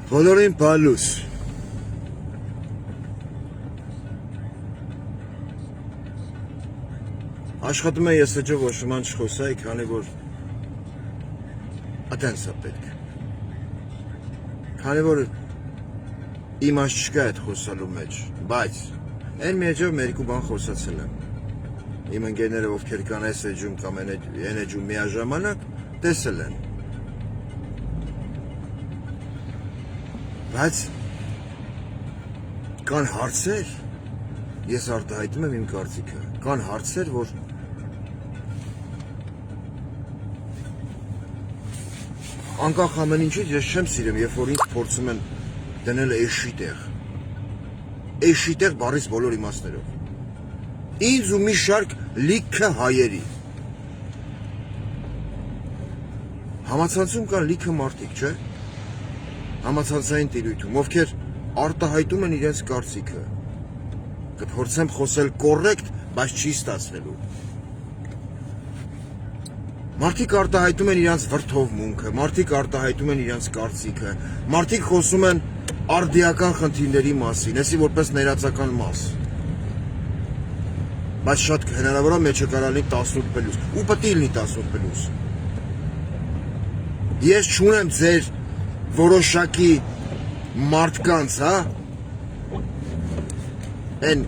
Բոլորին բալուս։ Աշխատում եմ ես էջով որ շման չխոսայի, քանի որ ատենց է պետք։ Քանի որ իմաստ չկա այդ խոսալու մեջ, բայց այն մեջով մի երկու բան խոսացել եմ։ Իմ ընկերները ովքեր կան այս էջում կամ այն էջում միաժամանակ տեսել են։ Բայց կան հարցեր, ես արտահայտում եմ իմ կարծիքը, կան հարցեր, որ անկախ ամեն ինչից ես չեմ սիրում, երբ որ ինձ փորձում են դնել էշի տեղ բառից բոլոր իմաստներով։ Ինձ ու մի շարք լիքը հայերի։ Համացանցում կան լիքը մարդիկ, չէ՞։ Համացանցային տիրույթում, ովքեր արտահայտում են իրենց կարծիքը։ Կփորձեմ խոսել կոռեկտ, բայց չի ստացվելու։ Մարդիկ արտահայտում են իրենց վրդովմունքը, մարդիկ արտահայտում են իրենց կարծիքը, մարդիկ խոսում են արդիական խնդիրների մասին, այսի որպես ներածական մաս։ Բայց շատ հնարավոր է մեջը կարա լինի 18+, ու պետք է լինի 18+։ Ես չունեմ ձեր որոշակի մարդկանց, հա, այն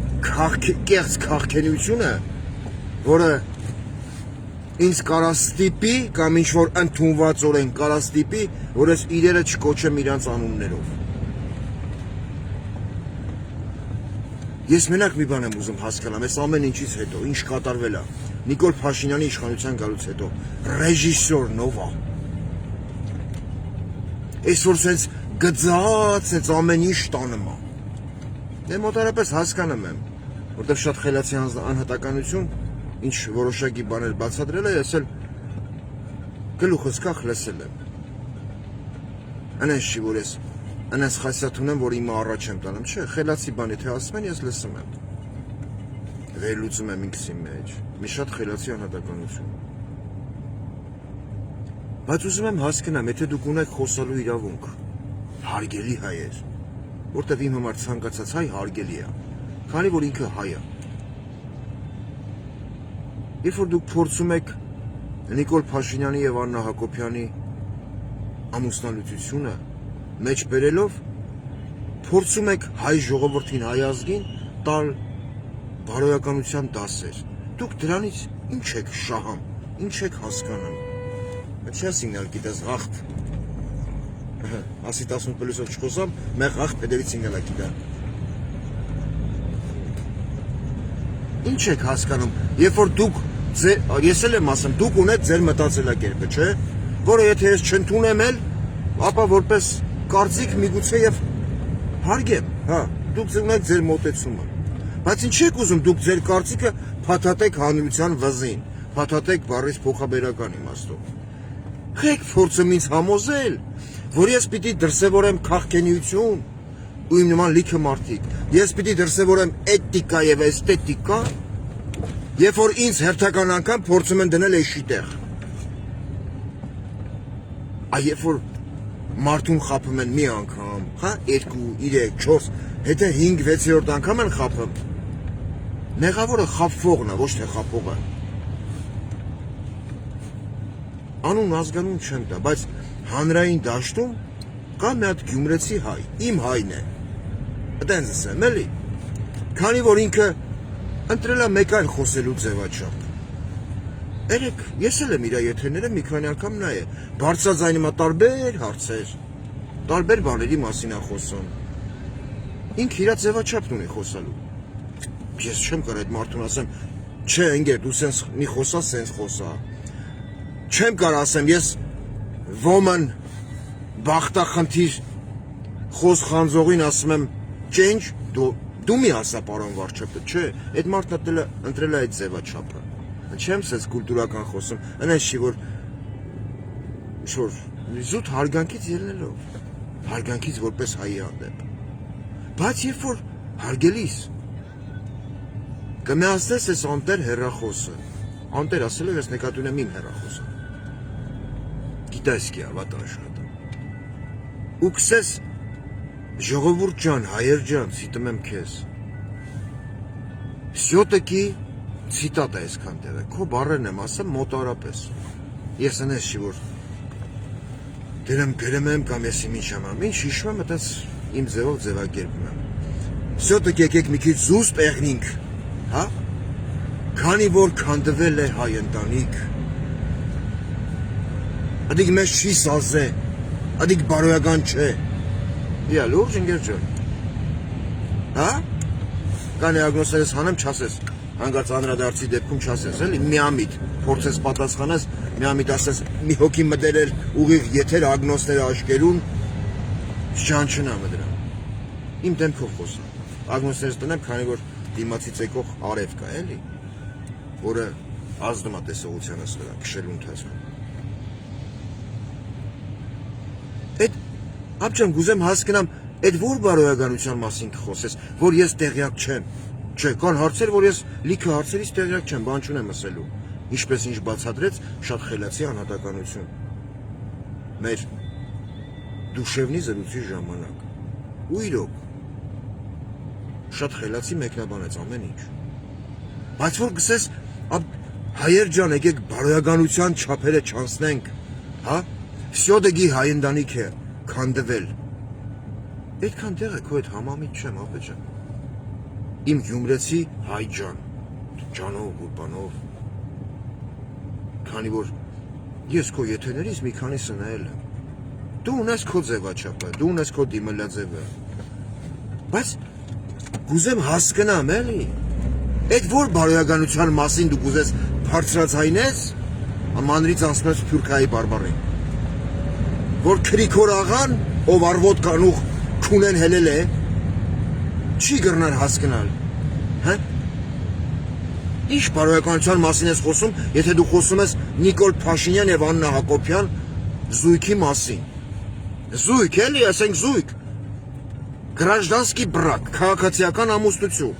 կեղծ քաղաքենությունը, որը ինձ կարաստիպի կամ ինչ-որ ընդունվածորեն կարաստիպի, որ ես իրերը չկոչեմ իրանց անուններով։ Ես մենակ մի բան եմ ուզում հասկանամ, այս ամեն ինչից հետո, ինչ կատարվել է, Նիկոլ Փաշինյանի իշխանության գալուց հետո, ռեժիսոր նովա։ Այսօր սենց գծած, սենց ամեն ինչ տանում է։ Դե մոտարապես հասկանում եմ, որտեղ շատ խելացի անհատականություն, ինչ որոշակի բաներ բացատրել է, ես էլ գլուխս կախ լսել եմ։ Անենց չի, որ ես անենց խասյաթ ունեմ, որ իմը առաջ եմ տանում, չէ, խելացի բան եթե ասում են, ես լսում եմ։ Վերլուծում եմ ինքսի մեջ, մի շատ խելացի անհատականություն։ Բայց ուզում եմ հասկանամ, եթե դուք ունեք խոսալու իրավունք, հարգելի հայեր, որտեվ իմ համար ցանկացած հայ հարգելի է, քանի որ ինքը հայ է։ Երբ որ դուք փորձում եք Նիկոլ Փաշինյանի եւ Աննա Հակոբյանի ամուսնալուծությունը մեջ բերելով, փորձում եք հայ ժողովրդին, հայ ազգին տալ բարոյականության դասեր։ Դուք դրանից ինչ եք շահում, ինչ եք հասկանում։ Չես ինգալ գիտես աղթ, ասի 18+-ով չխոսամ, մեկ աղթ պետերից ինգալա գիտա։ Ինչ եք հասկանում, երբ որ դուք, ես էլ եմ ասում, դուք ունեք ձեր մտածելակերպը, չէ, որը եթե ես չընդունեմ էլ, ապա որպես կարծիք միգուցե եւ հարգեմ, հա, դուք ունեք ձեր մոտեցումը։ Բայց ինչ եք ուզում, դուք ձեր կարծիքը փաթաթեք հանրության վզին, փաթաթեք բառից փոխաբերական իմաստով։ Եք փորձում ինձ համոզել, որ ես պիտի դրսևորեմ քաղաքենիություն ու իմ նման լիքը մարդիկ, ես պիտի դրսևորեմ էթիկա եւ էսթետիկա, երբ որ ինձ հերթական անգամ փորձում են դնել էշի տեղ։ Երբ որ մարդուն խափում են մի անգամ, հա, 2, 3, 4, հետո 5, 6-րդ անգամ են խափում, մեղավորը խափվողն է, ոչ թե խափողը։ Անուն ազգանուն չեմ տա, բայց հանրային դաշտում կա մի հատ գյումրեցի հայ, իմ հայն է, այդենց ասեմ, էլի, քանի որ ինքը ընտրել է մեկ այլ խոսելու ձևաչափ։ Երեք, ես էլ եմ իր եթերները մի քանի անգամ նայել, բարձրաձայնում է տարբեր հարցեր, տարբեր բաների մասին է խոսում։ Ինքը իր ձևաչափն ունի խոսալու։ Ես չեմ կարող այդ մարդուն ասեմ, չէ, ընկեր, դու սենց մի խոսա, սենց խոսա։ Չեմ կարող ասեմ, ես ոմն բախտախնդիր խոսխանձողին ասում եմ, change, դու մի ասա պարոն վարչապետ, չէ, այդ մարդն ընտրել է այդ ձևաչափը։ Չեմ սենց կուլտուրական խոսում, այնպես չի, որ զուտ հարգանքից ելնելով, հարգանքից որպես հայի հանդեպ։ Բայց երբ որ հարգելիս կմիացնես այս անտեր հեռախոսը, անտեր ասելով ես նկատի ունեմ իմ հեռախոսը, գիտայսկի ավատան շատ, ու կսես ժողովուրդ ջան, հայեր ջան, ցիտում եմ քեզ։ Всё-таки ցիտատ է այսքան տեղը։ Քո բառերն եմ ասեմ մոտարապես։ Ես անես չի որ դրեմ գրեմ եմ կամ ես ինչ եմ, ինչ հիշում եմ, այդպես իմ ձևով ձևակերպում եմ։ Всё-таки եկեք մի քիչ զուսպ եղնինք, հա? Քանի որ քանդվել է հայ ընտանիք։ Ադիք մեզ չի սազե, ադիք բարոյական չէ։ Իա լուրջ ընկեր ջան։ Հա? Կանի ագնոսերս հանեմ չասես, հանգած անդրադարձի դեպքում չասես, էլի միամիտ փորձես պատասխանես, միամիտ ասես մի հոգի մտերել ուղիղ եթեր ագնոսները աշկերուն, չանչնամ դրան։ Իմ դեմքով խոսամ։ Ագնոսներս տնեմ, քանի որ դիմացից եկող արև կա, էլի, որը ազդում է տեսողությանս վրա, քշելու ընթացքում։ Այդ ապջան գուզեմ հասկանամ, այդ որ բարոյականության մասին կխոսես, որ ես տեղյակ չեմ։ Չէ, կան հարցեր, որ ես լիքը հարցերից տեղյակ չեմ, բան չունեմ ասելու։ Ինչպես ինչ բացատրեց, շատ խելացի անհատականություն։ Մեր դուշևնի զրույցի ժամանակ։ Ու իրոք շատ խելացի մեկնաբանեց ամեն ինչ։ Բայց որ գսես, հայեր ջան, եկեք բարոյականության չափերը չանցնենք, հա? Всё-таки հայ ընտանիք է քանդվել։ Այդքան տեղ է քո այդ համամիտ չեմ, ապե ջան։ Իմ գյումրեցի հայ ջան, ջանով, գուրբանով։ Քանի որ ես քո եթերներից մի քանիսը նայել եմ։ Դու ունես քո ձևաչափը, դու ունես քո դիմելաձևը։ Բայց գուզեմ հասկանամ, էլի։ Այդ որ բարոյականության մասին դու գուզես բարձրացնես, ամանրից անցնես Թուրքիայի բարբարին։ Որ քրիքոր աղան, ով արվոտ կանուխ քունեն հելել է, չի գրնար հասկանալ, հա? Ինչ բարոյականության մասին ես խոսում, եթե դու խոսում ես Նիկոլ Փաշինյան եւ Աննա Հակոբյան զույգի մասին։ Զույգ, էլի, ասենք զույգ։ Гражданский брак, քաղաքացիական ամուսնություն։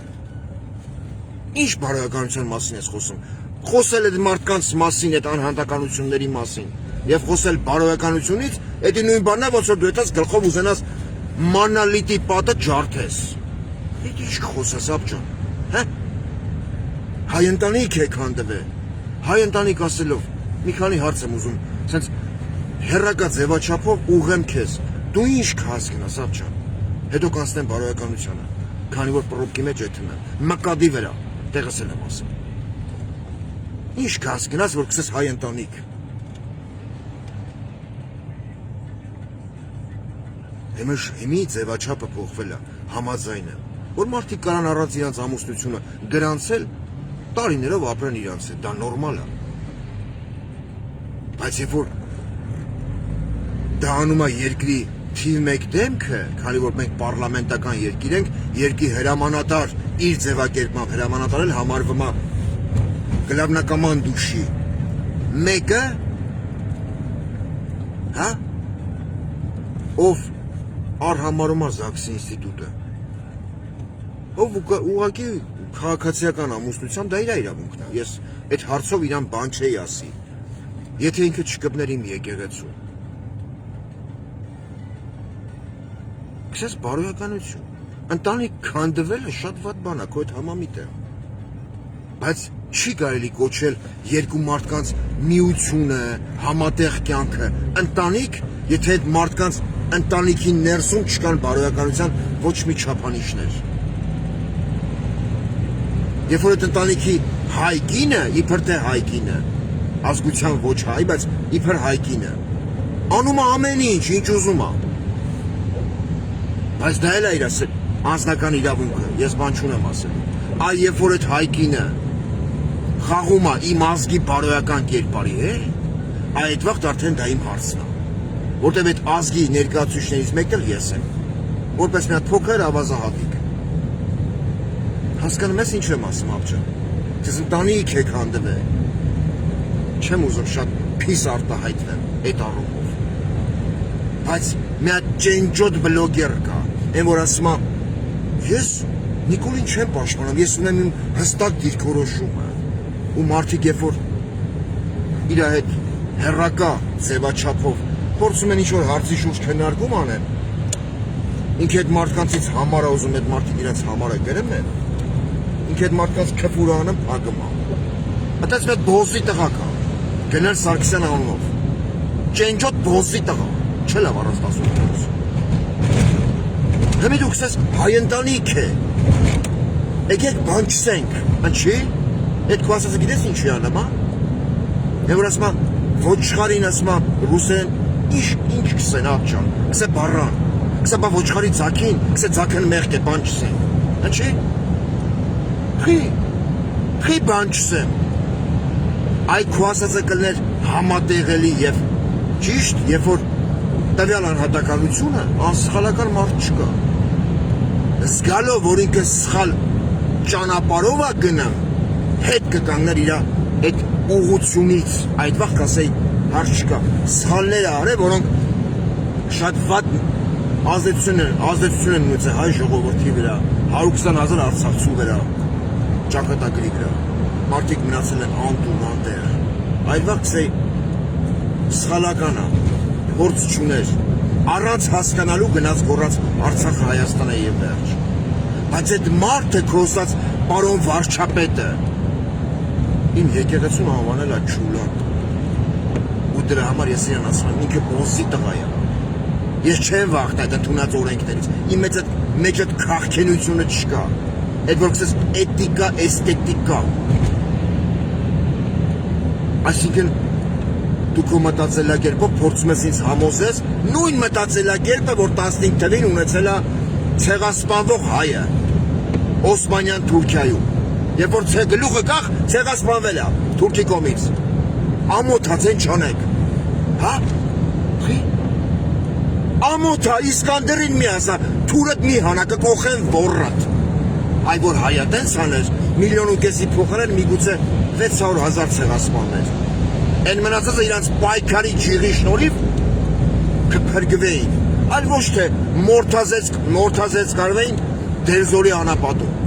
Ինչ բարոյականության մասին ես խոսում։ Խոսել այդ մարդկանց մասին, այդ անհատականությունների մասին, եւ խոսել բարոյականությունից, դա նույն բանն է, ոնց որ դու այդպես գլխով ուզենաս մանալիտի պատը ջարդես։ Այդ ինչ խոսես, ապջան, հա? Հայ ընտանիք է քանդվել։ Հայ ընտանիք ասելով, մի քանի հարց եմ ուզում, ասենց հերրակա ձևաչափով ուղեմ քեզ։ Դու ինչ կհասկանաս, ապջան։ Հետո կանցնեմ բարոյականությանը, քանի որ պրոբկի մեջ եթում եմ, մկադի վրա, տեղս էլ եմ ասում։ Ինչ կհասկանաս, որ կսես հայ ընտանիք։ Հիմի ձևաչափը փոխվել է, համաձայն եմ, որ մարդիկ կարան առանց իրանց ամուսնությունը գրանցել, տարիներով ապրեն իրանց հետ, դա նորմալ է։ Բայց երբ որ դա անում է երկրի թիվ մեկ դեմքը, քանի որ մենք պարլամենտական երկիր ենք, երկրի հրամանատար իր ձևակերպմամբ հրամանատար էլ համարվում է գլավնակամանդուշի մեկը, հա, ով արհամարում է ԶԱԳՍ-ի ինստիտուտը, ով ուղղակի քաղաքացիական ամուսնությամբ դա իր իրավունքն է, ես այդ հարցով իրան բան չէի ասի, եթե ինքը չկպներ իմ եկեղեցու։ Քսես բարոյականություն, ընտանիք քանդվելը շատ վատ բան է, քո այդ համամիտ է, բայց չի կարելի կոչել երկու մարդկանց միությունը, համատեղ կյանքը, ընտանիք, եթե այդ մարդկանց ընտանիքի ներսում չկան բարոյականության ոչ մի չափանիշներ։ Երբ որ այդ ընտանիքի հայ կինը, իբր թե հայ կինը, ազգության ոչ հայ, բայց իբր հայ կինը, անում է ամեն ինչ, ինչ ուզում է։ Բայց դա էլ է իր անձնական իրավունքը, ես բան չունեմ ասելու։ Այ երբ որ այդ հայ կինը խաղում է իմ ազգի բարոյական կերպարի հետ, այդ վաղտ արդեն դա իմ հարցն է։ Որտեւ այդ ազգի ներկայացուցիչներից մեկն էլ ես եմ, որպես մի հատ փոքր ավազահատիկ։ Հասկանում ես ինչ եմ ասում, ապջան։ Ես ընտանիք եք հանդիպել։ Չեմ ուզում շատ փիս արտահայտվեմ այդ առումով։ Բայց մի հատ ջենջոտ բլոգեր կա, այն որ ասում է, ես Նիկոլին չեմ պաշտպանում, ես ունեմ իմ հստակ դիրքորոշումը։ Ու մարդիկ երբ որ իր հետ հերրակա ձևաչափով փորձում են ինչ-որ հարցի շուրջ քննարկում անեն, ինքը այդ մարդկանցից համար է ուզում այդ մարդիկ իրենց համար է գրեմ է։ Ինքը այդ մարդկանց քֆուրանը փակում է։ Այդպես մեծ բոզի տղա կա։ Գնել Սարգսյան անունով։ Ճենջոտ բոզի տղա։ Չէ լավ առանց ասում։ Հիմա դուք ասես հայ ընտանիք է։ Եկեք բան չսենք, ինչի՞։ Այդ քո ասածը գիտես ինչի անում, հա։ Եվ որ ասում ոչխարին ասում ռուսեն ինչ կսեն աղջան, կսե բարան, կսե բա ոչխարի ձակին, կսե ձակն մեղք է բան չսեն։ Ինչի՞։ Խի բան չսեմ։ Այ քո ասածը կլներ համատեղելի եւ ճիշտ, երբ որ տվյալ անհատականությունը անսխալական մարդ չկա։ Զգալով, որ ինքը սխալ ճանապարհով է գնում, հետ կկանգներ իր այդ ուղղությունից, այդ վաղ կասեի հարց չկա, սխալներ արել, որոնք շատ վատ ազդեցություն են ունեցել հայ ժողովրդի վրա, 120,000 արցախցու վրա, ճակատագրի վրա, մարդիկ մնացել են անտուն, անտեղ, այդ վաղ կասեի սխալական է, գործ չուներ, առանց հասկանալու գնաց գոռաց Արցախը Հայաստան է եւ վերջ։ Բայց այդ մարդը կոստած պարոն վարչապետը իմ եկեղեցուն անվանել է Ջուլան։ Ու դրա համար ես իրան ասում եմ, ինքը բոսի տղա է։ Ես չեմ վախտա այդ ընդունած օրենքներից։ Իմ մեջ այդ քաղաքենությունը չկա։ Այդ որ կսես էթիկա, էսթետիկա։ Այսինքն դու քո մտածելակերպով փորձում ես ինձ համոզես նույն մտածելակերպը, որ 15 թվին ունեցել է ցեղասպանվող հայը Օսմանյան Թուրքիայում։ Երբ որ գլուխը կախ, ցեղասպանվել է Թուրքի կողմից։ Ամոթացեն չանեք։ Հա? Ամոթա Իսկանդերին մի ասա, թուրդ մի հանակը կողեն ոռատ։ Այ որ հայատենց աներ, 1,5 միլիոն փոխարեն միգուցե 600,000 ցեղասպաններ։ Են մնացածը իրանց պայքարի ջիղի շնորհիվ կփրկվեին, այլ ոչ թե մորթազեց կարվեին դերձորի անապատում։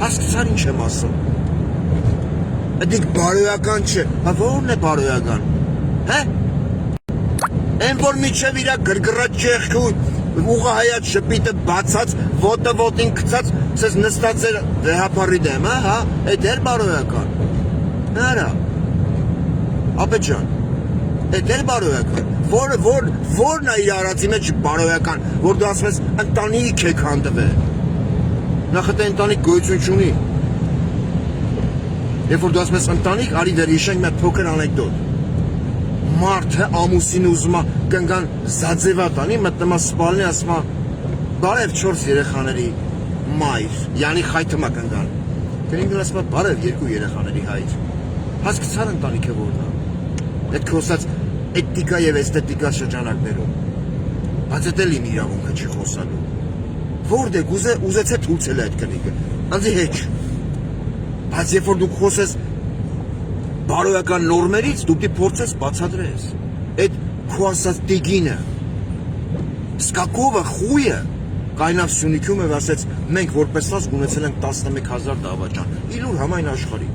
Հասկացար ինչ եմ ասում։ Դիք բարոյական չէ, ո՞րն է բարոյական։ Հե? Են որ միջև իրա գրգռած չեղքը ուղը հայաց շպիտը բացած, ոտը ոտին գցած, ցես նստած էր վեհապարի դեմ, հա, այդ էր բարոյական։ Հəra։ Ապեջան, այդ էլ բարոյական, որն է իր արածի մեջ բարոյական, որ դու ասում ես ընտանիք եք հանդվել, նախ այդ ընտանիք գոյություն չունի, երբ որ դու ասում ես ընտանիք, արի դեր հիշենք մի փոքր անեկդոտ, մարդը ամուսին ուզում է կնգան զաձևա տանի, մտնում է սպալնի, ասում է բարև 4 երեխաների մայր, յանի խայթում է կնգան, կնինքն ասում է բարև 2 երեխաների հայր, հասկացար ընտանիքը որն է։ Այդ խոսած էթիկա եւ էսթետիկա շրջանակներում։ Բայց դա էլ իմ իրավունքը չի խոսալու։ Որտեղ ուզեցե թույցել այդ կնիկը։ Անձի հետ։ Բայց երբ որ դու խոսես բարոյական նորմերից, դու պետք է փորձես բացատրես։ Այդ քո ասած դիգինը սկակովը խույը կայնավ Սյունիքում եւ ասեց մենք որպես ազգ ունեցել ենք 11,000 դավաճան։ Իլուր համայն աշխարհի։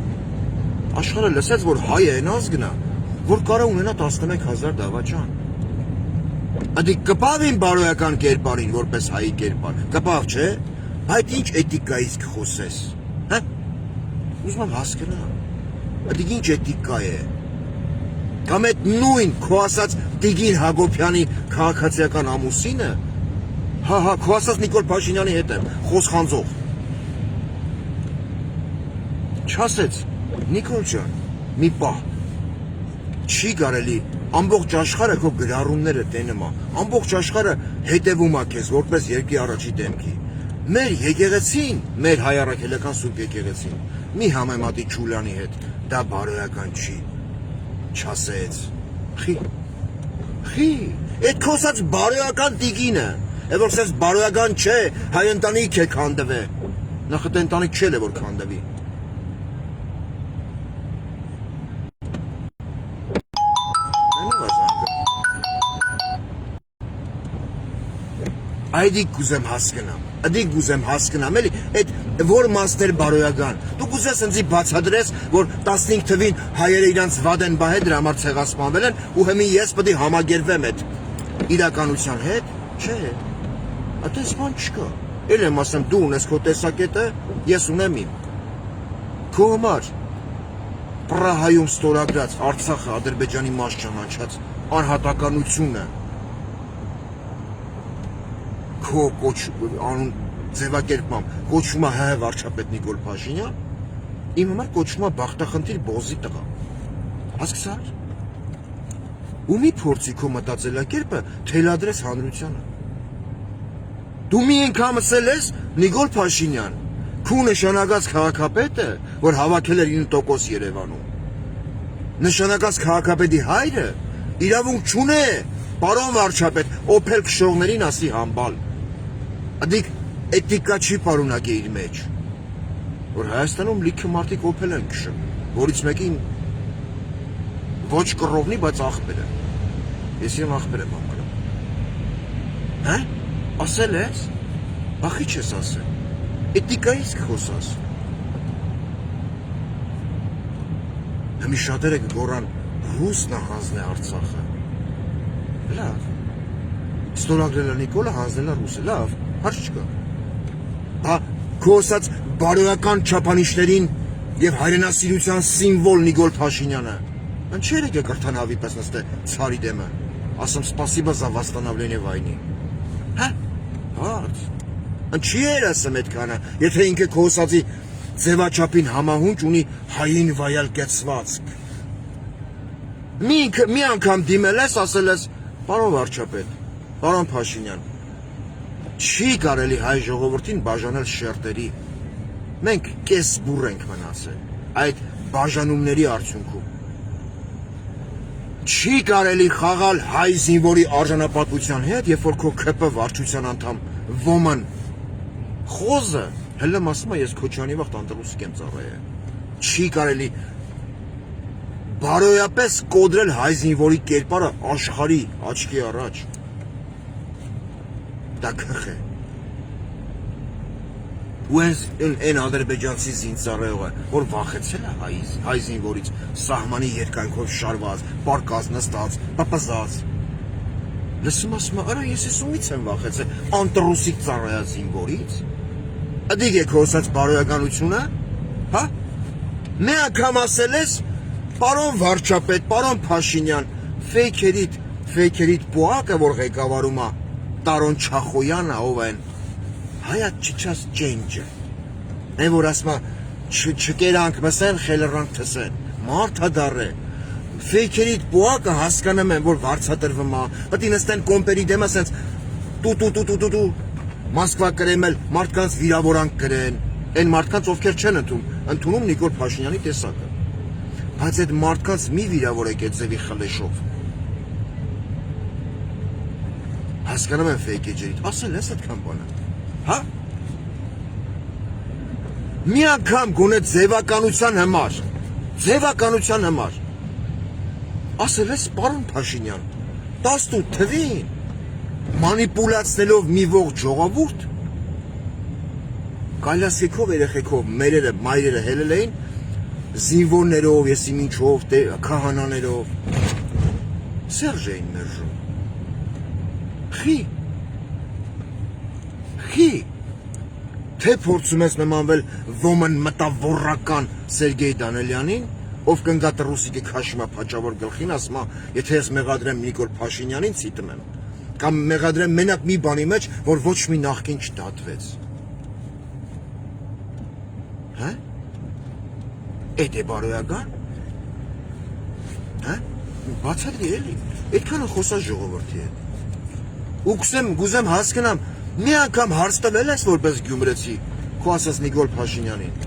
Աշխարհը լսեց որ հայ է այն ազգն է որ կարող ունենա 11,000 դավաճան։ Ադիք կպավ իմ բարոյական կերպարին, որպես հայի կերպար, կպավ չէ, այդ ինչ էթիկայից կխոսես, հա? Ուզում եմ հասկանալ, ադիք ինչ էթիկա է, կամ այդ նույն քո ասած Տիգին Հակոբյանի քաղաքացիական ամուսինը, հա, քո ասած Նիկոլ Փաշինյանի հետ եմ, խոսխանձող, չասեց, Նիկոլ ջան, մի պահ, չի կարելի, ամբողջ աշխարհը քո գրառումները տենում է, ամբողջ աշխարհը հետևում է քեզ որպես երկրի առաջի դեմքի։ Մեր եկեղեցին, մեր հայ առաքելական սուրբ եկեղեցին, մի համեմատի Ջուլյանի հետ, դա բարոյական չի, չասեց։ Խի, այդ խոսած բարոյական տիգինը, եւ որ ասես բարոյական չէ, հայ ընտանիք է քանդվե։ Նախ այդ ընտանիք չէ որ քանդվի։ Այդիկ գուզեմ հասկնամ, էլի, այդ որ մասներ բարոյական, դու գուզես ընձի բացադրես, որ 15 թվին հայերը իրանց վադ են բահե դրա համար ցեղասպանվել են, ու հիմի ես պետք է համագերվեմ այդ իրականության հետ, չէ, Այդպես բան չկա։ Էլ եմ ասեմ դու ունես քո տեսակետը, ես ունեմ իմ։ Քո համար Պրահայում ստորագրած Արցախը Ադրբեջանի մաս ճանաչած անհատականությունը քո անուն ձևակերպմամբ կոչվում է ՀՀ վարչապետ Նիկոլ Փաշինյան, իմ համար կոչվում է բախտախնդիր բոզի տղա։ Հասկացա՞ր։ Ու մի փորձի քո մտածելակերպը թելադրես հանրությանը։ Դու մի անգամ ասել ես Նիկոլ Փաշինյան, քու նշանակած քաղաքապետը, որ հավաքել էր 9% Երևանում։ Նշանակած քաղաքապետի հայրը իրավունք չունե, պարոն վարչապետ, օփել քշողներին ասի համբալ։ Ադիք էթիկա չի պարունակի իր մեջ, որ Հայաստանում լիքը մարդիկ օփել են քշում, որից մեկին ոչ կռովնի, բայց աղբեր է։ Ես իմ աղբեր եմ համարում։ Հա՞։ Ասել ես։ Ախի չես ասել։ Էթիկայից խոսած։ Հիմի շատերը կգորան ռուսն է հանձնել Արցախը։ Լավ։ Ստորագրել է Նիկոլը, հանձնել է ռուսը, լավ, հարց չկա։ Հա, քո ասած բարոյական չափանիշներին եւ հայրենասիրության սիմվոլ Նիկոլ Փաշինյանը։ Ինչեր եկե կրթանավի պես նստե ցարի դեմը։ Ասում սպասիբա за восстановление войны։ Հա։ Հարց։ Ինչի էր ասում այդքանը, եթե ինքը քո ասածի ձևաչափին համահունչ ունի հային վայալ կեցվածք։ Մի անգամ դիմել ես, ասել ես, պարոն վարչապետ, պարոն Փաշինյան, չի կարելի հայ ժողովրդին բաժանել շերտերի։ Մենք կես բուռ ենք մնացել այդ բաժանումների արդյունքում։ Չի կարելի խաղալ հայ զինվորի արժանապատվության հետ, երբ որ քո ԿՊ վարչության անդամ ոմն խոզը հələ ասում է ես Քոչյանի վաղ տանտռուսիկ եմ ծառայել։ Չի կարելի բարոյապես կոդրել հայ զինվորի կերպարը աշխարհի աչքի առաջ։ Դա քխ է։ Ու այն ադրբեջանցի զինծառայողը, որ վախեցել է հայ զինվորից, սահմանի երկայնքով շարված, պարկած նստած, պպզած։ Լսում ասում է, արա ես ումից եմ վախեցել, անտռուսիկ ծառայած զինվորից։ Ադիգ է քո ասած բարոյականությունը, հա։ Մի անգամ ասել ես, պարոն վարչապետ, պարոն Փաշինյան, ֆեյքերիդ պոակը, որ ղեկավարում է Տարոն Չախոյանը, ով են հայատ չիչած ջենջը։ Այն որ ասում է չկերանք մսեն, խելրանք թսեն, մարդադառ է։ Ֆեյքերիդ պոակը հասկանում են, որ վարձատրվում է, պետք է նստեն կոմպերի դեմ ասենց տու Մոսկվա կրեմել մարդկանց վիրավորանք կրեն, այն մարդկանց ովքեր չեն ընդունում Նիկոլ Փաշինյանի տեսակը։ Բայց այդ մարդկանց մի վիրավորեք այդ ձևի խլեշով։ Հասկանում եմ ֆեյքեջերիդ, ասել ես այդքան բանը։ Հա։ Մի անգամ գոնե ձևականության համար ասել ես պարոն Փաշինյան 18 թվին մանիպուլացնելով մի ողջ ժողովուրդ կալասիկով երեխեքով մերերը մայրերը հելել էին զինվորներով, եսի մինչով, քահանաներով Սերժ էին մերժում։ Խի թե փորձում ես նմանվել ոմն մտավորական Սերգեյ Դանելյանին, ով կնգա տռուսիկի քաշմա փաճավոր գլխին, ասում է, եթե ես մեղադրեմ Նիկոլ Փաշինյանին, ցիտում եմ, կամ մեղադրեմ մենակ մի բանի մեջ, որ ոչ մի նախկին չդատվեց։ Հա։ Էդ է բարոյական։ Հա։ Բացատրի էլի։ Այդքանը խոսած ժողովրդի հետ։ Ու գուզեմ հասկանամ, մի անգամ հարց տվել ես որպես գյումրեցի, քո ասած Նիկոլ Փաշինյանին։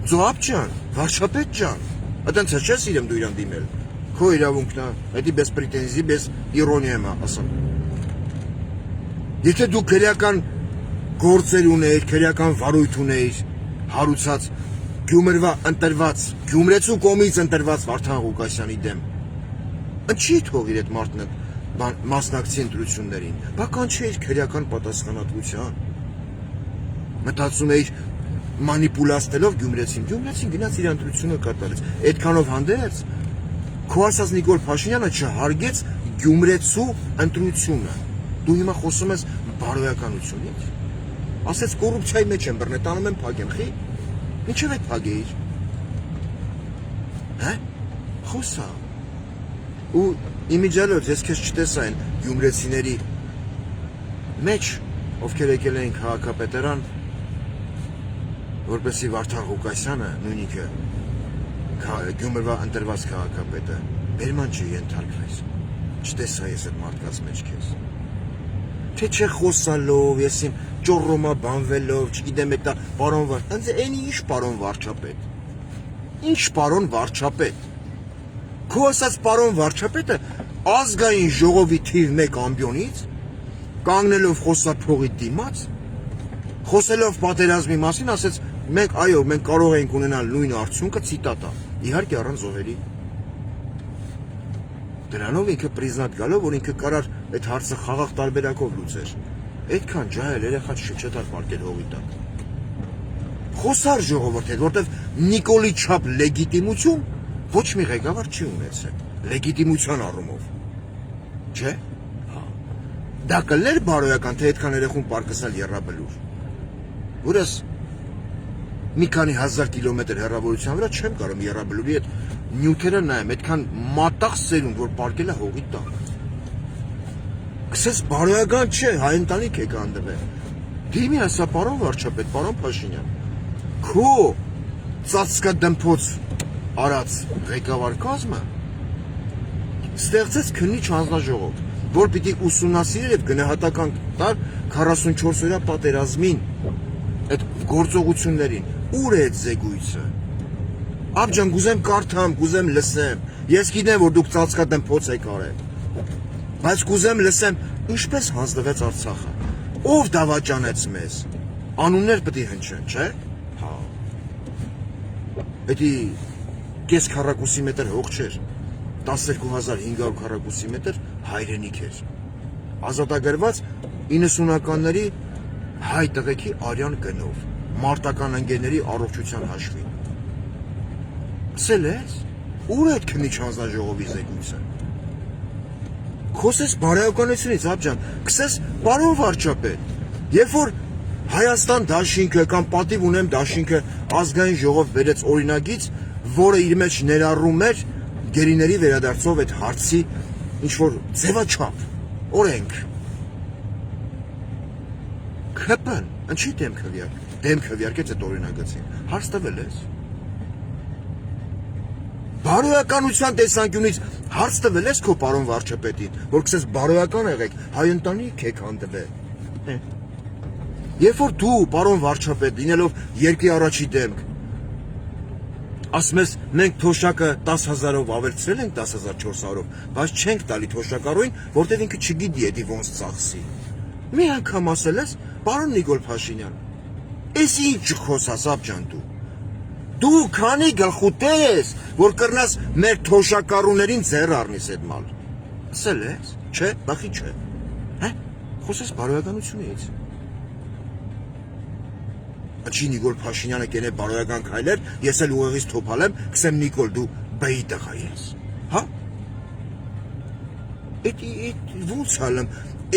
Ծոապ ջան, վարչապետ ջան, այդտենց չես իրեմ դու իրան դիմել։ Քո իրավունքն է, դա без պրետենզի, без իրոնիա եմ ասում։ Եթե դու քրեական գործեր ունեիր, քրեական վարույթ ունեիր, հարուցած Գյումրվա ընտրված, Գյումրեցու կողմից ընտրված Վարդան Ղուկասյանի դեմ, ինչի թողիր այդ մարդն մասնակցի ընտրություններին, բա կանչեիր քրեական պատասխանատվության, մտածում էիր մանիպուլացնելով Գյումրեցին գնաց իր ընտրությունը կատարեց, այդքանով հանդերձ քո ասած Նիկոլ Փաշինյանը չհարգեց Գյումրեցու ընտրությունը, Դու հիմա խոսում ես բարոյականությունից։ Ասեց կոռուպցիայի մեջ եմ բռնել, տանում եմ փակեմ, խի։ Ինչև եք փակեիր։ Հա՞։ Խոսա։ Ու իմիջիալով ես քեզ չտեսա այն գյումրեցիների մեջ, ովքեր եկել էին քաղաքապետարան, որպեսզի Վարդան Ղուկասյանը, նույն ինքը Գյումրվա ընտրված քաղաքապետը, բերման չենթարկվեց։ Չտեսա ես այդ մարդկանց մեջ քեզ։ Թե չէ խոսալով, ես իմ ճոռոմա բանվելով, չգիտեմ էտա պարոն Վարդան, այնի ինչ պարոն վարչապետ։ Ինչ պարոն վարչապետ։ Քո ասած պարոն վարչապետը ազգային ժողովի թիվ 1 ամբիոնից կանգնելով խոսա փողի դիմաց, խոսելով պատերազմի մասին, ասեց մենք այո, մենք կարող ենք ունենալ նույն արդյունքը, ցիտատա, իհարկե առանց զոհերի։ Դրանով ինքը պրիզնատ գալով, որ ինքը կարար այդ հարցը խաղաղ տարբերակով լուծեր։ Այդքան ջահել երեխա չչետար պարկել հողի տակ։ Խոսար ժողովուրդ հետ, որտեվ Նիկոլի չափ լեգիտիմություն ոչ մի ղեկավար չի ունեցել, լեգիտիմության առումով։ Չէ՞։ Հա։ Դա կլներ բարոյական, թե այդքան երեխուն պարկսալ եռաբլուր։ Որս մի քանի հազար կիլոմետր հեռավորության վրա չեմ կարող եռաբլուրի այդ նյութերը նայեմ, այդքան մատաղ սերունդ, որ պարկել է հողի տակ։ Կսես բարոյական չէ, հայ ընտանիք եք անդվել։ Դիմի ասա պարոն վարչապետ, պարոն Փաշինյան, քո ծածկադմփոց արած ղեկավար կազմը ստեղծեց քննիչ հանձնաժողով, որ պիտի ուսումնասիրեր եւ գնահատական տար 44 օրյա պատերազմին, այդ գործողություններին, ուր է այդ զեկույցը։ Աբջան, գուզեմ կարդամ, գուզեմ լսեմ, ես գիտեմ, որ դուք ծածկադմփոց եք արել, բայց գուզեմ լսեմ, ինչպես հանձնվեց Արցախը, ով դավաճանեց մեզ, անուններ պիտի հնչեն, չէ՞։ Հա։ Էդի կես քառակուսի մետր հող չէր, 12500 քառակուսի մետր հայրենիք էր, ազատագրված 90-ականների հայ տղեկի արյան գնով, մարտական ընկերների առողջության հաշվին։ Ասել ես, ուր է այդ քննիչ հանձնաժողովի զեկույցը։ Խոսես բարոյականությունից, աբջան, կսես պարոն վարչապետ, երբ որ Հայաստան դաշինքը կամ պատիվ ունեմ դաշինքը ազգային ժողով բերեց օրինագիծ, որը իր մեջ ներառում էր գերիների վերադարձով այդ հարցի ինչ-որ ձևաչափ, օրենք։ Քպն, ինչի դեմ քվյարկեց այդ օրինագծին, հարց տվել ես։ Բարոյականության տեսանկյունից հարց տվել ես քո պարոն վարչապետին, որ կսես բարոյական եղեք, հայ ընտանիք եք հանդվել։ Երբ որ դու, պարոն վարչապետ, լինելով երկրի առաջի դեմք, ասում ես մենք թոշակը 10,000-ով ավելցրել ենք 10,400-ով, բայց չենք տալի թոշակառուին, որտեղ ինքը չգիտի էդի ոնց ծախսի։ Մի անգամ ասել ես, պարոն Նիկոլ Փաշինյան, էս ինչ խոսաս աբջան դու։ Դու քանի գլխուտեր ես, որ կրնաս մեր թոշակառուներին ձեռ առնես այդ մալ։ Ասել ես, չէ, բախի չէ։ Հա, խոսես բարոյականությունից։ Ինչի Նիկոլ Փաշինյանը կենե բարոյական քայլեր, ես էլ ուղեղից թոփալեմ, կսեմ Նիկոլ դու բեի տղա ես։ Հա։ Էդ ոնց ալեմ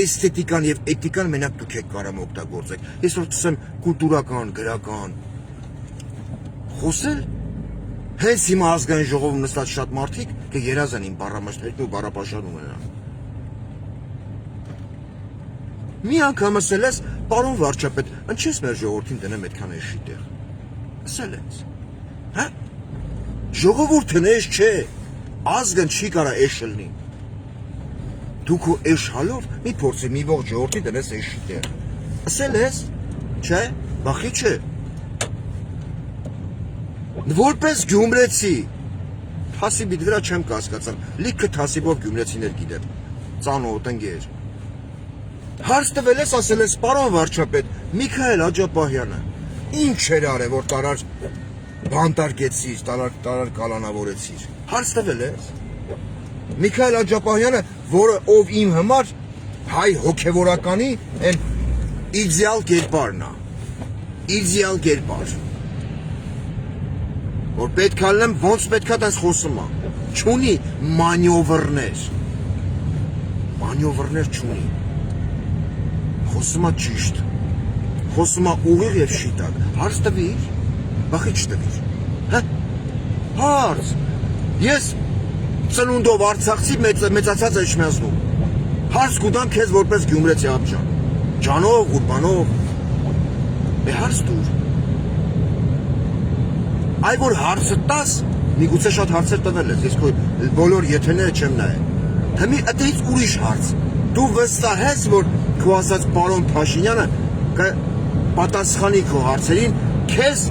էսթետիկան եւ էթիկան մենակ դուք եք կարամ օգտագործեք։ Ես որ կսեմ կուլտուրական, գրական խոսել, հենց հիմա ազգային ժողովում նստած շատ մարդիկ կերազան իմ բառամաշտերն ու բառապաշար ունենան։ Մի անգամ ասել ես, պարոն վարչապետ, ինչպես մեր ժողովրդին դնեմ այդքան էշի տեղ։ Ասել ես։ Հա։ Ժողովուրդն էշ չէ, ազգն չի կարա էշ լինի։ Դու քո էշ հալով մի փորձի մի ողջ ժողովրդի դնես էշի տեղ։ Ասել ես, չէ, բախի չէ։ Որպես գյումրեցի, թասիբի վրա չեմ կասկածում, լիքը թասիբով գյումրեցիներ գիտեմ, ծանոթ ընկեր։ Հարց տվել ես, ասել ես, պարոն վարչապետ, Միքայել Աջապահյանը, ինչ էր արել, որ տարար բանտարկեցիր, տարար կալանավորեցիր։ Հարց տվել ես։ Միքայել Աջապահյանը, որը ով իմ համար հայ հոգևորականի այն իդեալ կերպարն է, իդեալ կերպար։ Որ պետք է լինեմ, ոնց պետք է տես խոսում է, չունի մանյովրներ չունի, խոսում է ճիշտ, խոսում է ուղիղ եւ շիտակ, հարց տվիր, բախի չտվիր, հա, հարց, ես ծնունդով Արցախցի մեծացած Էջմիածնում, հարց կուտամ քեզ որպես գյումրեցի աբջան, ջանով, ուրբանով, հարց տուր, այ որ հարցը տաս, միգուցե շատ հարցեր տվել ես, ես քո բոլոր եթեները չեմ նայել, հիմի այդից ուրիշ հարց, դու վստահ ես, որ քո ասած պարոն Փաշինյանը կպատասխանի քո հարցերին, քեզ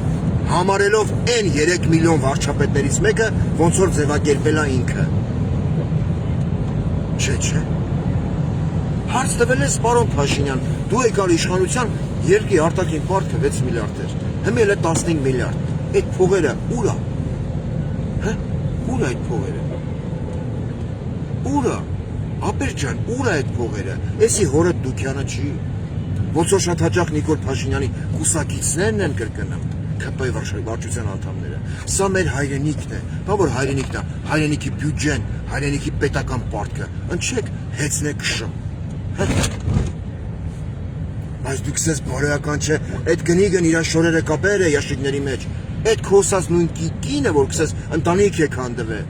համարելով այն 3 միլիոն վարչապետներից մեկը, ոնց որ ձևակերպել է ինքը, չէ, հարց տվել ես պարոն Փաշինյան, դու եկար իշխանության երկրի արտաքին պարտքը 6 միլիարդ էր, հիմա էլ է 15 միլիարդ, այդ փողերը ուր է, հա, ուր է այդ փողերը, ուր է, ապեր ջան, ուր է այդ փողերը, էսի հորը Դուքյանը չի, ոնց որ շատ հաճախ Նիկոլ Փաշինյանի կուսակիցներն են կրկնում, ԿՊ վարչության անդամները, սա մեր հայրենիքն է, բա որ հայրենիքն է, հայրենիքի բյուջեն, հայրենիքի պետական պարտքը, ընչեք հեծնեք քշում, հա, բայց դուք սես բարոյական չէ, այդ գնիգն իր շորերը կապեր է ящիկների մեջ, այդ քոսած նույն կինը, որ քսես ընտանիք եք հանդվել,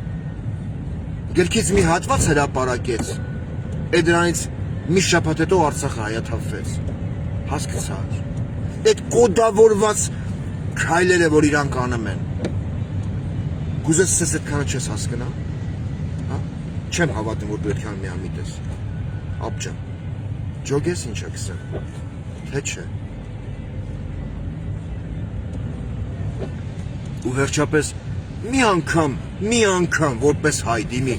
գրքից մի հատված հրապարակեց, այդ դրանից մի շաբաթ հետո Արցախը հայաթափվեց, հասկացար, այդ կոդավորված քայլերը, որ իրանք անում են, գուզես սես այդքանը չես հասկնա, հա, չեմ հավատում, որ դու այդքան միամիտ ես, աբջան, ջոգես ինչ է կսեմ, թե չէ, ու վերջապես մի անգամ որպես հայ դիմի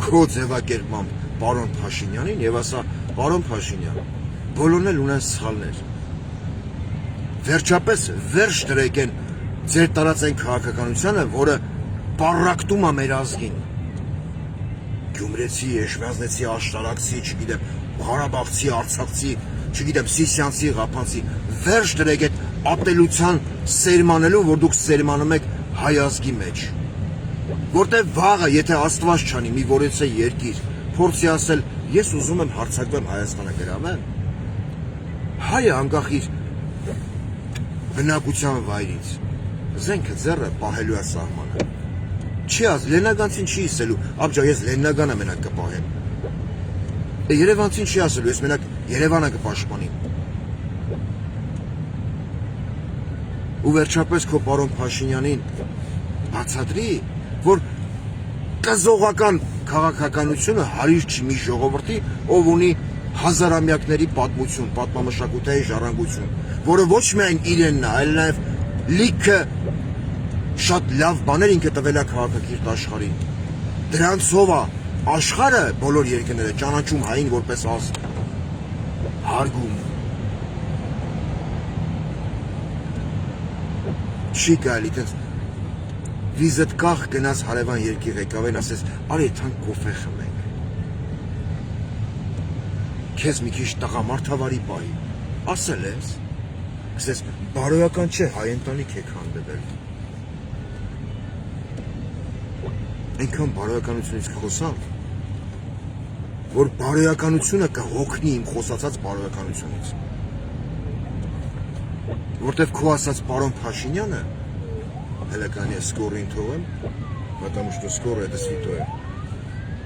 քո ձևակերպմամբ պարոն Փաշինյանին եւ ասա պարոն Փաշինյան բոլորն էլ ունեն սխալներ վերջապես վերջ դրեք են ձեր տարած այն քաղաքականությանը որը պարակտում է մեր ազգին գյումրեցի, էջմիածնեցի, աշտարակցի, չգիտեմ, Ղարաբաղցի, Արցախցի, չգիտեմ, Սիսյանցի, Ղափանցի, վերջ դրեք այդ ատելության սերմանելու, որ դուք սերմանում եք հայ ազգի մեջ։ Որտեւ վաղը, եթե Աստված չանի, մի որեցե երկիր, փորձի ասել, ես ուզում եմ հարձակվեմ Հայաստանը գրավեմ, հայը անկախ իր բնակության վայրից, զենքը ձեռը պահելու է սահմանը։ Չի ազ, Լեննագանցին չի իսելու, աբջա ես Լեննագանը մենակ կպահեմ։ Երևանցին չի ասելու, ես մենակ Երևանը կպաշտպանեմ։ Ու վերջապես քո պարոն Փաշինյանին բացատրի, որ կզողական քաղաքականությունը հարիր չի մի ժողովրդի, ով ունի հազարամյակների պատմություն, պատմամշակութային ժառանգություն, որը ոչ միայն իրենն է, այլ նաև լիքը շատ լավ բաներ ինքը տվել է քաղաքակիրթ աշխարհին։ Դրանցով է աշխարհը բոլոր երկրները ճանաչում հային որպես ազգ։ Հարգում։ Չի կարելի տես վիզդ կախ գնաց հարևան երկիր եկավեն ասես արի թանկ կոֆե խմենք։ Քեզ մի քիչ տղամարդավարի պահի։ Ասել ես։ Ասես բարոյական չէ հայ ընտանիք եք հանդիպել։ Այնքան բարոյականությունից կխոսամ, որ բարոյականությունը կհոգնի իմ խոսացած բարոյականությունից։ Որտեվ քո ասած պարոն Փաշինյանը, հələ կանի սկորին թողեմ, потому что скоро это святое։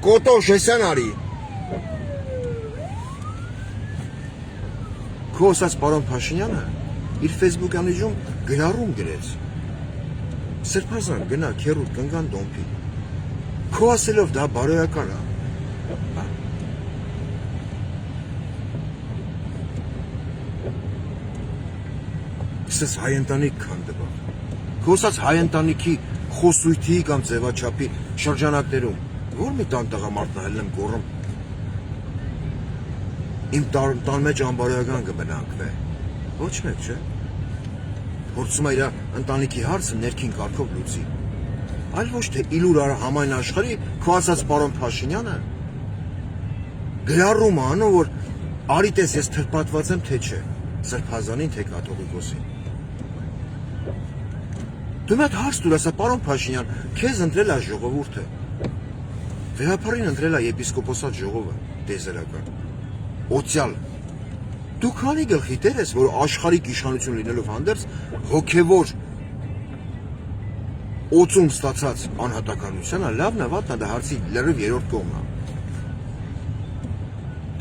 Կոտոշ եսան արի։ Քո ասած պարոն Փաշինյանը իր Facebook անիջում գրառում գրեց։ Սրբազան գնա քերուտ կնգան դոմփի։ Քո ասելով դա բարոյական է։ Սես հայ ընտանիք քանդվա։ Քո ասած հայ ընտանիքի խոսույթի կամ ձևաչափի շրջանակներում որ մի տան տղամարդն եմ գոռում։ Իմ տան մեջ անբարոյական կբնակվի։ Ոչ մեկ չէ։ Փորձում է իր ընտանիքի հարցը ներքին կարգով լուծի։ Այլ ոչ թե իլուր համայն աշխարհի քո ասած պարոն Փաշինյանը գրառում անում որ արի տես ես թրպատված եմ թե չէ սրբազանին թե կաթողիկոսին դու մեկ հարց տուր ասա պարոն Փաշինյան քեզ ընտրել է ժողովուրդը վերապարին ընտրել է եպիսկոպոսատ ժողովը տեզերական օցիալ Դու քանի գլխի տեր ես, որ աշխարհիկ իշխանություն լինելով հանդերձ հոգևոր օծում ստացած անհատականությունը լավն է, վատն է, դա հարցի լրիվ երրորդ կողմն է։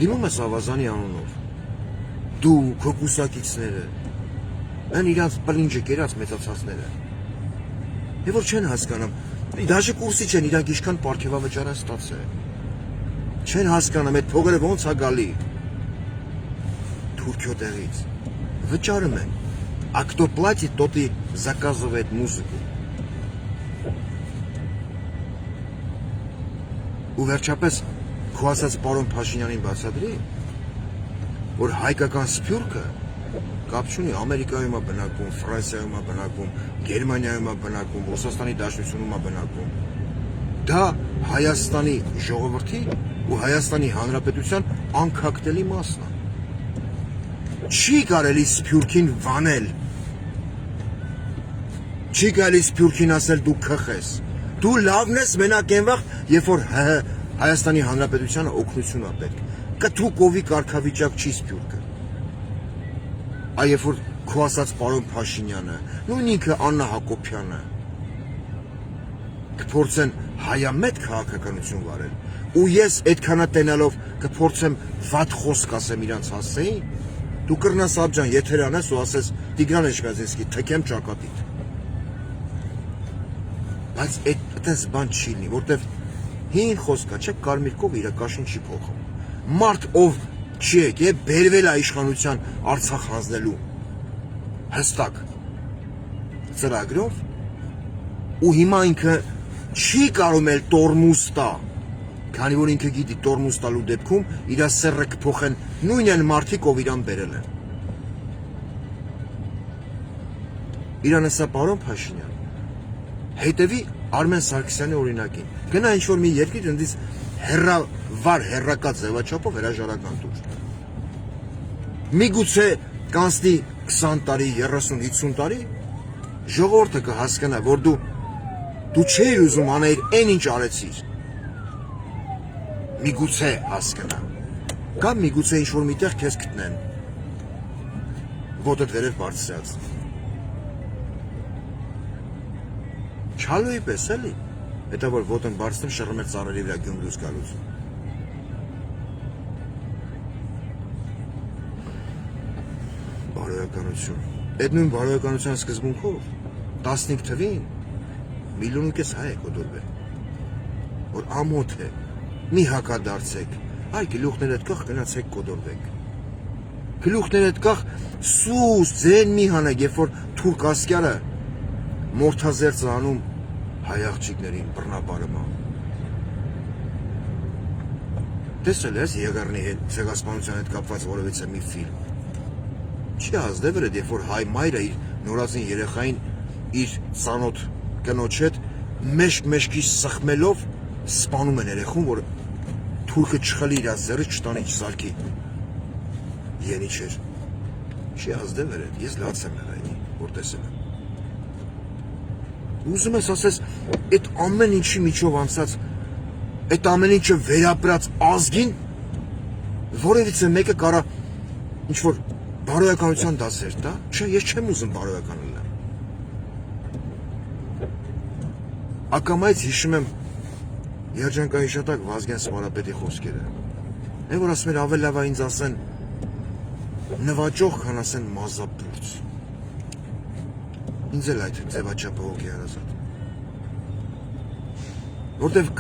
Դիմում ես ավազանի անունով։ Դու, քո կուսակիցները, այն իրանց պլինջը կերած մեծացածները։ Եվ որ չեն հասկանում, դաժե կուրսի չեն, իրանք ինչքան պարգևավճար են ստացել։ Չեն հասկանում, այդ փողերը ոնց է գալի։ Թուրքիո տեղից վճարում են, а кто платит, тот и заказывает музыку։ Ու վերջապես քո ասած պարոն Փաշինյանին բացատրի, որ հայկական սփյուռքը կապ չունի Ամերիկայում է բնակվում, Ֆրանսիայում է բնակվում, Գերմանիայում է բնակվում, Ռուսաստանի Դաշնությունում է բնակվում։ Դա Հայաստանի ժողովրդի ու Հայաստանի Հանրապետության անկախտելի մասն է։ Չի կարելի սփյուռքին վանել։ Չի կարելի սփյուռքին ասել դու քխ ես։ Դու լավն ես մենակ այն վաղ, երբ որ Հայաստանի Հանրապետությանը օգնություն է պետք։ Կթուկովի կարգավիճակ չի սփյուռքը։ Այ երբ որ քո ասած պարոն Փաշինյանը, նույն ինքը Աննա Հակոբյանը կփորձեն հայամետ քաղաքականություն վարել, ու ես այդքանա տենալով կփորձեմ վատ խոսք ասեմ իրանց հասցեին, դու կռնաս աբջան եթեր անես ու ասես Տիգրան Էջմիածինսկի թքեմ ճակատիդ։ Բայց այդպես բան չի լինի, որտեվ հին խոսքա, չէ, կարմիր կով իր կաշին չի փոխում։ Մարդ ով չի եկե բերվել է իշխանության Արցախ հանձնելու հստակ ծրագրով ու հիմա ինքը չի կարող էլ տորմուզ տա, քանի որ ինքը գիտի տորմուզ տալու դեպքում իր սեռը կփոխեն նույն այն մարդիկ, ով իրան բերել են։ Իրան ասա պարոն Փաշինյան, հետևի Արմեն Սարգսյանի օրինակին, գնա ինչ-որ մի երկիր ընդից հեռակա ձևաչափով հրաժարական տուր։ Միգուցե կանցնի 20 տարի, 30-50 տարի, ժողովուրդը կհասկանա, որ դու չէիր ուզում անել այն ինչ արեցիր։ Միգուցե հասկանա։ Կամ միգուցե ինչ-որ միտեղ քեզ գտնեն։ Ոտդ վերև բարձրած։ Չալուի պես էլի, հետա որ ոտն բարձրում շռում էր ծառերի վրա Գյումրուց գալուց։ Բարոյականություն։ Այդ նույն բարոյականության սկզբունքով 15 թվին 1,5 միլիոն հայ է կոդորվել, որ ամոթ է, մի հակադարձեք, այ գլուխներդ կախ գնացեք կոդորվեք։ Գլուխներդ կախ սուս ձեն մի հանեք, երբ որ թուրք ասկյարը մորթազերծ անում հայ աղջիկներին բռնապարը։ Տեսել ես Եղեռնի հետ ցեղասպանության հետ կապված որևիցե մի ֆիլմ։ Չի ազդել էր, երբ որ հայ մայրը իր նորածին երեխային իր ծանոթ կնոջ հետ մեշք-մեշքի սխմելով սպանում են երեխուն, որ թուրքը չխլի իր ձեռը չտանի չսարքի։ Ենի չէր։ Չի ազդել էր, ես լաց եմ եղել, որ տեսել եմ։ Ուզում ես ասես, այդ ամեն ինչի միջով անցած, այդ ամեն ինչը վերապրած ազգին, որևիցե մեկը կարա ինչ-որ բարոյականության դասեր տա, չէ, ես չեմ ուզում բարոյական լինեմ։ Ակամայից հիշում եմ երջանկահիշատակ Վազգեն Սմարապետի խոսքերը, այն որ ասում էր ավել լավ է ինձ ասեն նվաճող, քան ասեն մազապուրց։ Ինձ էլ այդ ձևաչափը հոգի հարազատ։ Որտև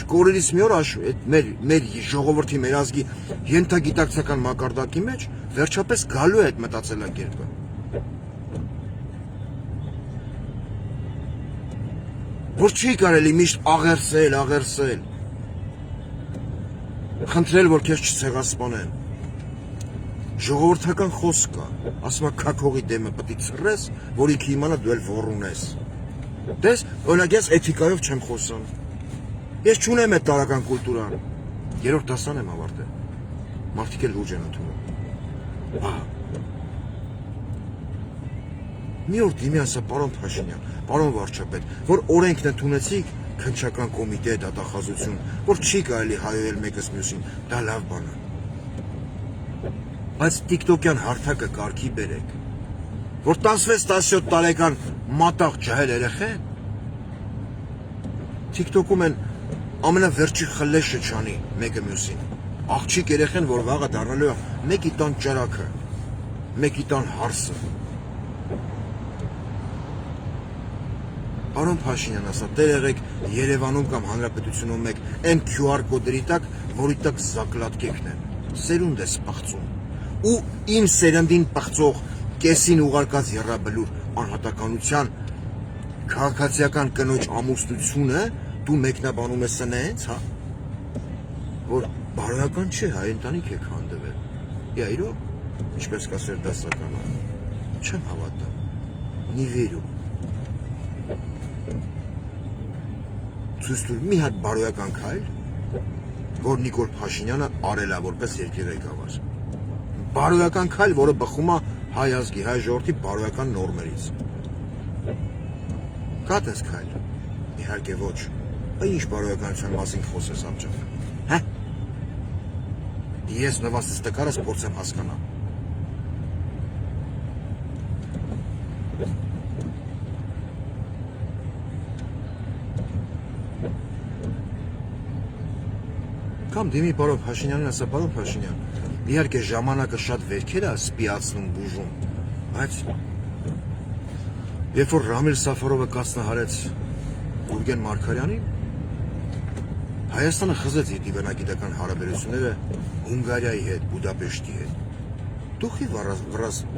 կորերից մի օր մեր ժողովրդի, մեր ազգի ենթագիտակցական մակարդակի մեջ վերջապես գալու է այդ մտածելակերպը։ Որ չի կարելի միշտ աղերսել, խնդրել, որ քեզ չցեղասպանեն։ Ժողովրդական խոսք կա, ասում է քաքողի դեմը պիտի ցռես, որ ինքը իմանա դու էլ ոռուն ես։ Դες, օրինակ ես էթիկայով չեմ խոսում։ Ես չունեմ այդ տարական կուլտուրան։ Երրորդ դասան եմ ավարտել։ Մարդիկ էլ լուրջ են ընդունում։ Մի օր դիմի ասա պարոն Փաշինյան, պարոն վարչապետ, որ օրենքն ընդունեցիք, քննչական կոմիտե, դատախազություն, որ չի կարելի հայոյել մեկս մյուսին, դա լավ բան է։ Բայց TikTok-յան հարթակը կարգի բերեք, որ 16-17 տարեկան մատաղ ջահել երեխեն TikTok-ում են ամենավերջի խլե շչանի մեկը մյուսին, աղջիկ երեխեն, որ վաղը դառնալու է մեկի տան ճրակը, մեկի տան հարսը։ Պարոն Փաշինյան, ասա, տեր եղեք Երևանում կամ Հանրապետությունում մեկ այն QR կոդերի տակ, որի տակ զակլատկեքն են, սերունդ է սպաղծում, ու իմ սերնդին պղծող կեսին ուղարկած եռաբլուր անհատականության քաղաքացիական կնոջ ամուսնությունը դու մեկնաբանում ես սնենց, հա, որ բարոյական չէ, հայ ընտանիք եք հանդվել։ Իրոք, ինչպես կասեր դասականը, չեմ հավատա, նի վերու։ Ցույց տուր մի հատ բարոյական քայլ, որ Նիկոլ Փաշինյանը արել է որպես երկրի ղեկավար։ Բարոյական քայլ, որը բխում է հայ ազգի, հայ ժողովրդի բարոյական նորմերից։ Կա տես քայլ։ Իհարկե ոչ։ Ինչ բարոյականության մասին խոսես ամջակ։ Հա։ Ես նվաստս տկարս փորձեմ հասկանալ։ Կամ դիմի պարոն Փաշինյանին, ասա, պարոն Փաշինյան, իհարկե ժամանակը շատ վերքեր է սպիացնում, բուժում, բայց երբ որ Ռամիլ Սաֆարովը կացնահարեց Գուրգեն Մարգարյանին, Հայաստանը խզեց իր դիվանագիտական հարաբերությունները Հունգարիայի հետ, Բուդապեշտի հետ։ Դուք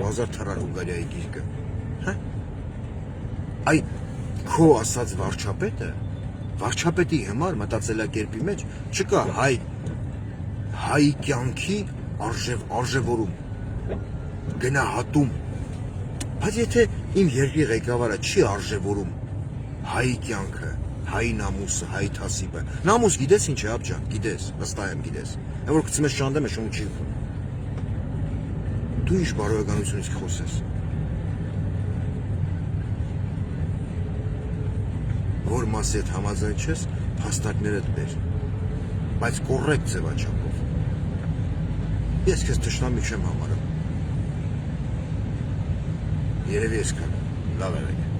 վազար թռար Հունգարիայի գիրկը, հա։ Այ քո ասած վարչապետի համար մտածելակերպի մեջ չկա հայ կյանքի արժևորում, գնահատում, բայց եթե իմ երկրի ղեկավարը չի արժևորում հայի կյանքը, հայի նամուսը, հայի թասիբը, նամուս գիտես ինչ է աբջան, գիտես, վստահ եմ գիտես, այն որ գցում ես շանդեմ է շունը չի ուտում, դու ինչ բարոյականությունից խոսես, որ մասի հետ համաձայն չես, փաստարկներդ բեր, բայց կոռեկտ ձևաչափով։ Ես քեզ թշնամի չեմ համարում։ Երևի ես կան, լավ եղեք։